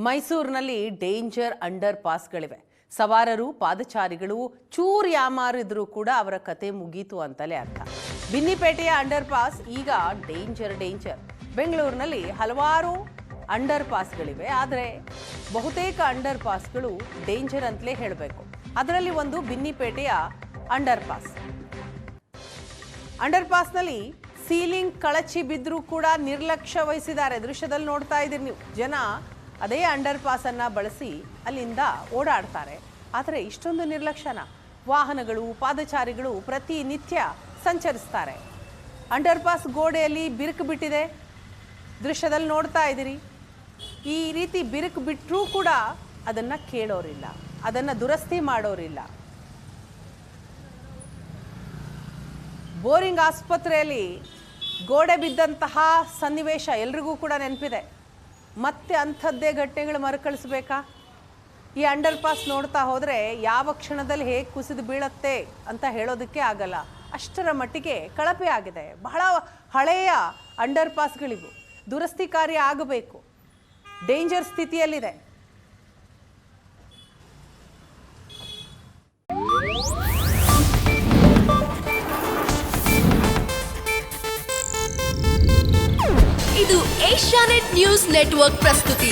ಮೈಸೂರಿನಲ್ಲಿ danger under ಪಾಸ್ಗಳಿವೆ. ಸವಾರರು ಪಾದಚಾರಿಗಳು ಚೂರು ಯಾಮಾರಿದ್ರೂ ಕೂಡ ಅವರ ಕತೆ ಮುಗೀತು ಅಂತಲೇ ಅರ್ಥ. ಬಿನ್ನಿಪೇಟೆಯ ಅಂಡರ್ ಪಾಸ್ ಈಗ ಡೇಂಜರ್. ಬೆಂಗಳೂರಿನಲ್ಲಿ ಹಲವಾರು ಅಂಡರ್ ಪಾಸ್ಗಳಿವೆ, ಆದರೆ ಬಹುತೇಕ ಅಂಡರ್ ಪಾಸ್ಗಳು ಡೇಂಜರ್ ಅಂತಲೇ ಹೇಳಬೇಕು. ಅದರಲ್ಲಿ ಒಂದು ಬಿನ್ನಿಪೇಟೆಯ ಅಂಡರ್ ಪಾಸ್. ಅಂಡರ್ ಪಾಸ್ನಲ್ಲಿ ಸೀಲಿಂಗ್ ಕಳಚಿ ಬಿದ್ದರೂ ಕೂಡ ನಿರ್ಲಕ್ಷ್ಯ ವಹಿಸಿದ್ದಾರೆ. ದೃಶ್ಯದಲ್ಲಿ ನೋಡ್ತಾ ಇದ್ದೀರಿ ನೀವು. ಜನ ಅದೇ ಅಂಡರ್ ಪಾಸನ್ನು ಬಳಸಿ ಅಲ್ಲಿಂದ ಓಡಾಡ್ತಾರೆ. ಆದರೆ ಇಷ್ಟೊಂದು ನಿರ್ಲಕ್ಷ್ಯನ? ವಾಹನಗಳು, ಪಾದಚಾರಿಗಳು ಪ್ರತಿನಿತ್ಯ ಸಂಚರಿಸ್ತಾರೆ. ಅಂಡರ್ ಪಾಸ್ ಗೋಡೆಯಲ್ಲಿ ಬಿರುಕು ಬಿಟ್ಟಿದೆ. ದೃಶ್ಯದಲ್ಲಿ ನೋಡ್ತಾ ಇದ್ದೀರಿ. ಈ ರೀತಿ ಬಿರುಕು ಬಿಟ್ಟರೂ ಕೂಡ ಅದನ್ನು ಕೇಳೋರಿಲ್ಲ, ಅದನ್ನು ದುರಸ್ತಿ ಮಾಡೋರಿಲ್ಲ. ಬೋರಿಂಗ್ ಆಸ್ಪತ್ರೆಯಲ್ಲಿ ಗೋಡೆ ಬಿದ್ದಂತಹ ಸನ್ನಿವೇಶ ಎಲ್ರಿಗೂ ಕೂಡ ನೆನಪಿದೆ. ಮತ್ತೆ ಅಂಥದ್ದೇ ಘಟನೆಗಳು ಮರುಕಳಿಸ್ಬೇಕಾ? ಈ ಅಂಡರ್ ಪಾಸ್ ನೋಡ್ತಾ ಹೋದರೆ ಯಾವ ಕ್ಷಣದಲ್ಲಿ ಹೇಗೆ ಕುಸಿದು ಬೀಳತ್ತೆ ಅಂತ ಹೇಳೋದಕ್ಕೆ ಆಗಲ್ಲ. ಅಷ್ಟರ ಮಟ್ಟಿಗೆ ಕಳಪೆ ಆಗಿದೆ. ಬಹಳ ಹಳೆಯ ಅಂಡರ್ ಪಾಸ್ಗಳಿವು. ದುರಸ್ತಿ ಕಾರ್ಯ ಆಗಬೇಕು. ಡೇಂಜರ್ ಸ್ಥಿತಿಯಲ್ಲಿದೆ. ಇದು ಏಷ್ಯಾನೆಟ್ ನ್ಯೂಸ್ ನೆಟ್ವರ್ಕ್ ಪ್ರಸ್ತುತಿ.